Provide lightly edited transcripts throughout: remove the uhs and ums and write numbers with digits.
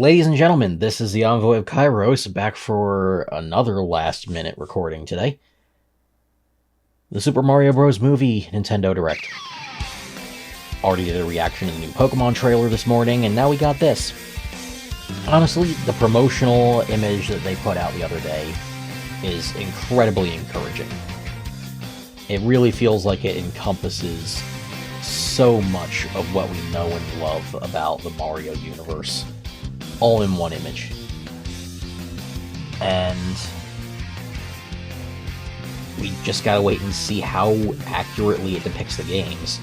Ladies and gentlemen, this is the Envoy of Kairos, back for another last-minute recording today. The Super Mario Bros. Movie Nintendo Direct. Already did a reaction to the new Pokemon trailer this morning, and now we got this. Honestly, the promotional image that they put out the other day is incredibly encouraging. It really feels like it encompasses so much of what we know and love about the Mario universe, all in one image. And we just gotta wait and see how accurately it depicts the games,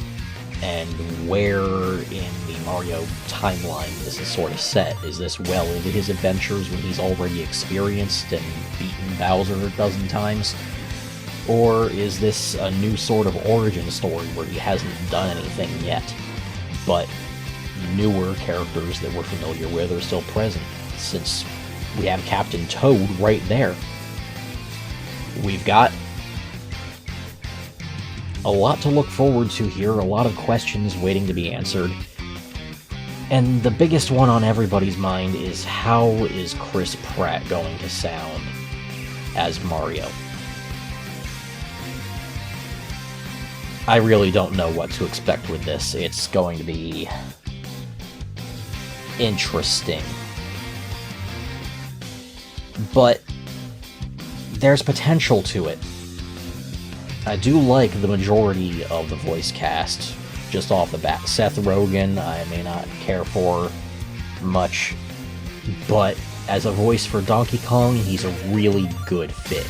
and where in the Mario timeline this is sort of set. Is this well into his adventures when he's already experienced and beaten Bowser a dozen times? Or is this a new sort of origin story where he hasn't done anything yet, but newer characters that we're familiar with are still present, since we have Captain Toad right there. We've got a lot to look forward to here, a lot of questions waiting to be answered. And the biggest one on everybody's mind is, how is Chris Pratt going to sound as Mario? I really don't know what to expect with this. It's going to be interesting. But there's potential to it. I do like the majority of the voice cast just off the bat. Seth Rogen, I may not care for much, but as a voice for Donkey Kong, he's a really good fit.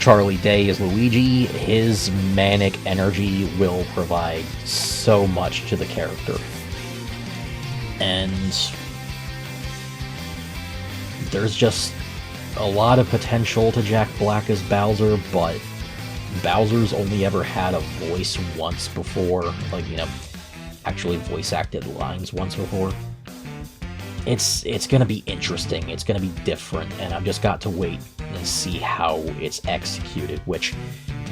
Charlie Day as Luigi, his manic energy will provide so much to the character. And there's just a lot of potential to Jack Black as Bowser, but Bowser's only ever had a voice once before, actually voice acted lines once before. It's gonna be interesting, it's gonna be different, and I've just got to wait and see how it's executed, which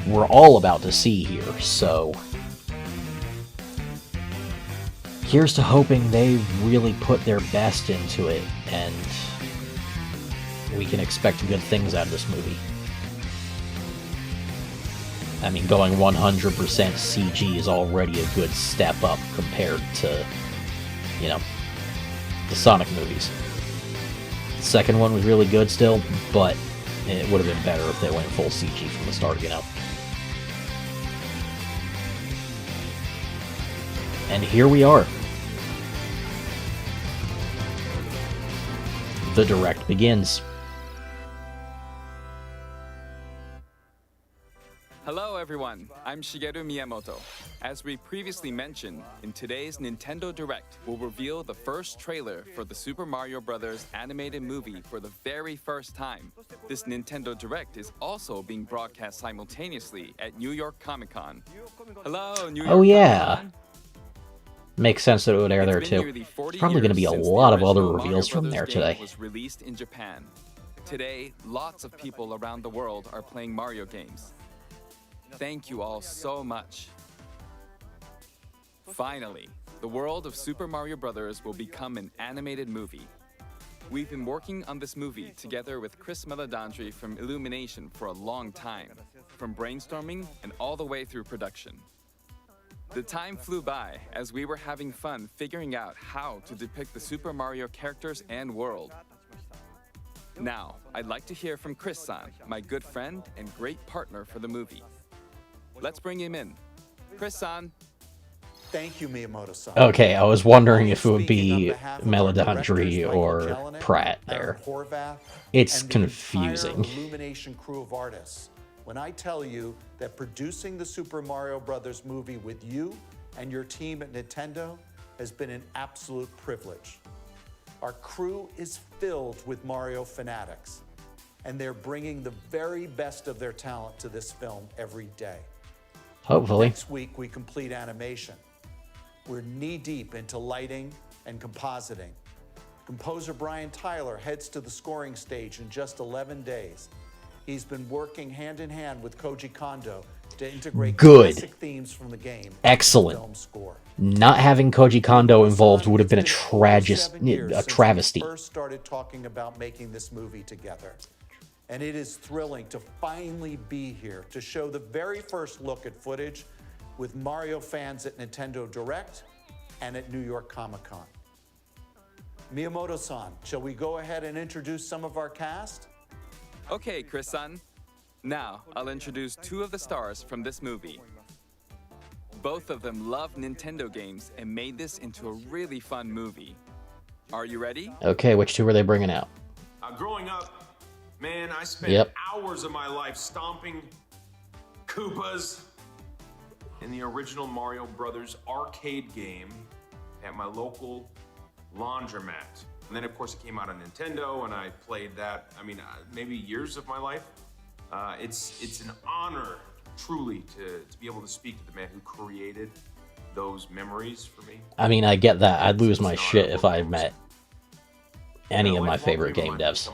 we're all about to see here, so here's to hoping they really put their best into it, and we can expect good things out of this movie. I mean, going 100% CG is already a good step up compared to, the Sonic movies. The second one was really good still, but it would have been better if they went full CG from the start, And here we are. The Direct begins. Hello everyone, I'm Shigeru Miyamoto. As we previously mentioned, in today's Nintendo Direct, we'll reveal the first trailer for the Super Mario Bros. Animated movie for the very first time. This Nintendo Direct is also being broadcast simultaneously at New York Comic Con. Hello, New York Comic-Con. Makes sense that it would air there too. There's probably going to be a lot of other reveals from there today. Was released in Japan. Today, lots of people around the world are playing Mario games. Thank you all so much. Finally, the world of Super Mario Bros. Will become an animated movie. We've been working on this movie together with Chris Meledandri from Illumination for a long time, from brainstorming and all the way through production. The time flew by as we were having fun figuring out how to depict the Super Mario characters and world. Now, I'd like to hear from Chris-san, my good friend and great partner for the movie. Let's bring him in. Chris-san. Thank you, Miyamoto-san. Okay, I was wondering if it would be Meledandri or Pratt there. It's confusing. Illumination crew of artists. When I tell you that producing the Super Mario Bros. Movie with you and your team at Nintendo has been an absolute privilege. Our crew is filled with Mario fanatics, and they're bringing the very best of their talent to this film every day. Hopefully. Next week, we complete animation. We're knee-deep into lighting and compositing. Composer Brian Tyler heads to the scoring stage in just 11 days. He's been working hand-in-hand with Koji Kondo to integrate classic themes from the game. Excellent. Film score. Not having Koji Kondo involved would have been a It's been over 7 years since we travesty. first started talking about making this movie together. And it is thrilling to finally be here to show the very first look at footage with Mario fans at Nintendo Direct and at New York Comic Con. Miyamoto-san, shall we go ahead and introduce some of our cast? Okay, Chris-san. Now, I'll introduce two of the stars from this movie. Both of them love Nintendo games and made this into a really fun movie. Are you ready? Okay, which two are they bringing out? Growing up, man, I spent hours of my life stomping Koopas in the original Mario Brothers arcade game at my local laundromat. And then, of course, it came out on Nintendo, and I played that, maybe years of my life. It's an honor, truly, to be able to speak to the man who created those memories for me. I mean, I get that. I'd lose my shit if I met any of my favorite game devs.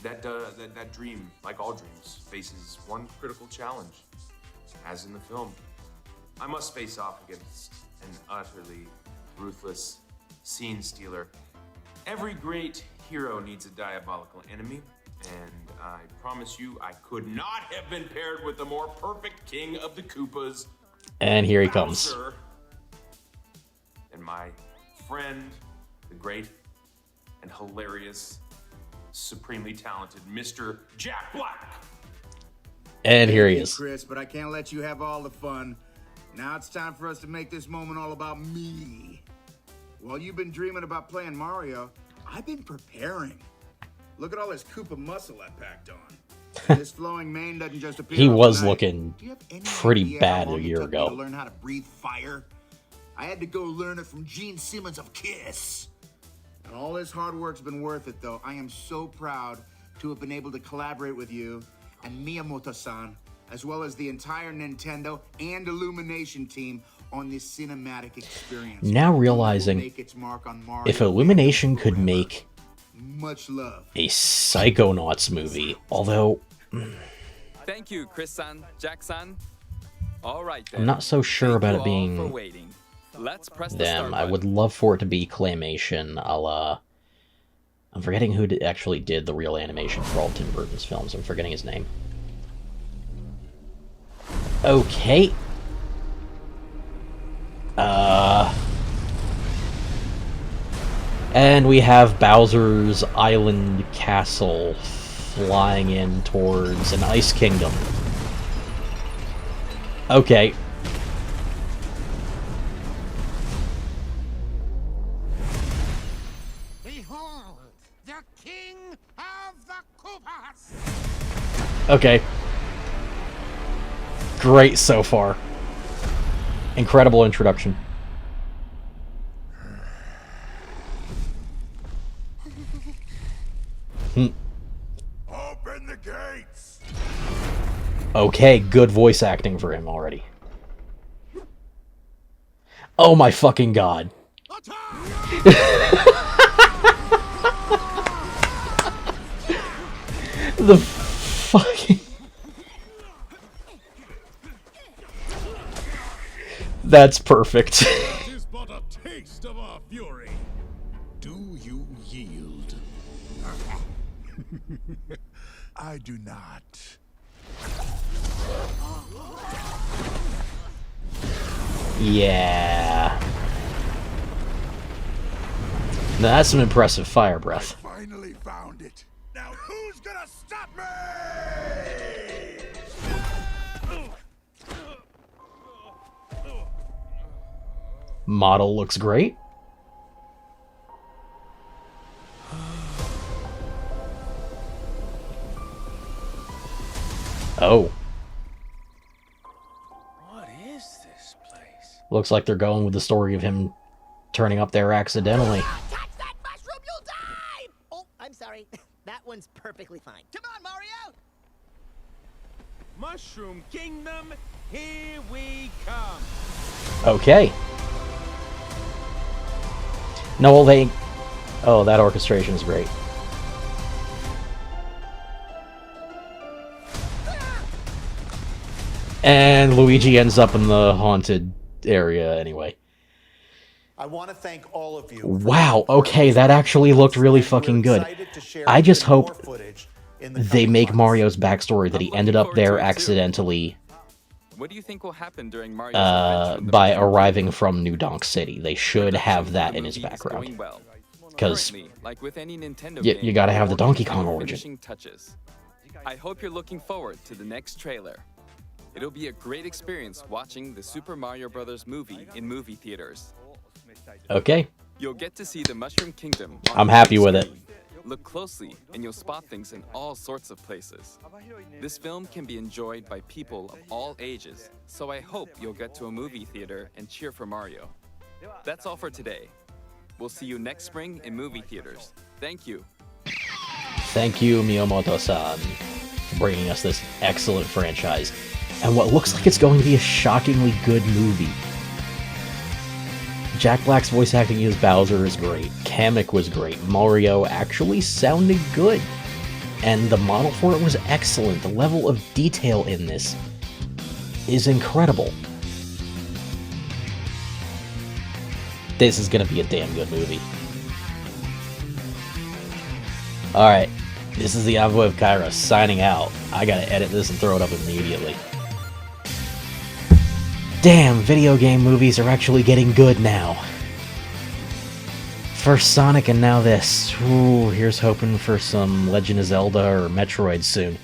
That dream, like all dreams, faces one critical challenge, as in the film. I must face off against an utterly ruthless scene stealer. Every great hero needs a diabolical enemy, and I promise you I could not have been paired with the more perfect king of the Koopas. And here he comes. And my friend, the great and hilarious, supremely talented Mr. Jack Black. And here he is. Chris, but I can't let you have all the fun. Now it's time for us to make this moment all about me. While you've been dreaming about playing Mario, I've been preparing. Look at all this Koopa muscle I packed on. This flowing mane doesn't just appear. He was overnight. looking Do you have any pretty idea bad how a long it year took me ago. to learn how to breathe fire? I had to go learn it from Gene Simmons of Kiss. And all this hard work's been worth it, though. I am so proud to have been able to collaborate with you and Miyamoto-san, as well as the entire Nintendo and Illumination team on this cinematic experience. Now realizing Make its mark on Mario if Illumination could forever. make Much love. a Psychonauts movie, although Thank you, Chris-san, Jack-san. All right, then. I'm not so sure Thank about you it all being for waiting. Let's press the them. start I would button. love for it to be claymation, a la... I'm forgetting who actually did the real animation for all Tim Burton's films. I'm forgetting his name. Okay. And we have Bowser's Island Castle flying in towards an Ice Kingdom. Okay. Behold, the king of the Koopas! Okay. Great so far. Incredible introduction. Open the gates! Okay, good voice acting for him already. Oh my fucking god. The fucking... That's perfect. It is but a taste of our fury. Do you yield? I do not. Yeah. Now that's some impressive fire breath. Finally found it. Now who's gonna stop me? Model looks great. Oh. What is this place? Looks like they're going with the story of him turning up there accidentally. Touch that mushroom, you'll die! Oh, I'm sorry. That one's perfectly fine. Come on, Mario! Mushroom Kingdom, here we come. Okay. No, well, they... Oh, that orchestration is great. And Luigi ends up in the haunted area anyway. I want to thank all of you. Wow, okay, that actually looked really fucking good. I just hope they make Mario's backstory that he ended up there accidentally What do you think will happen during Mario's adventure in the by Mushroom arriving Kingdom? from New Donk City. They should have that The in his movie is background. going well. Because Currently, like with any Nintendo you game, gotta have the we're Donkey working Kong on origin. finishing touches. I hope you're looking forward to the next trailer. It'll be a great experience watching the Super Mario Bros. Movie in movie theaters. Okay, You'll get to see the Mushroom Kingdom on I'm the happy big with it. screen. Look closely, and you'll spot things in all sorts of places. This film can be enjoyed by people of all ages, so I hope you'll get to a movie theater and cheer for Mario. That's all for today. We'll see you next spring in movie theaters. Thank you. Thank you, Miyamoto-san, for bringing us this excellent franchise, and what looks like it's going to be a shockingly good movie. Jack Black's voice acting as Bowser is great, Kamek was great, Mario actually sounded good, and the model for it was excellent. The level of detail in this is incredible. This is gonna be a damn good movie. Alright, this is the Envoy of Kyra signing out. I gotta edit this and throw it up immediately. Damn, video game movies are actually getting good now. First Sonic and now this. Ooh, here's hoping for some Legend of Zelda or Metroid soon.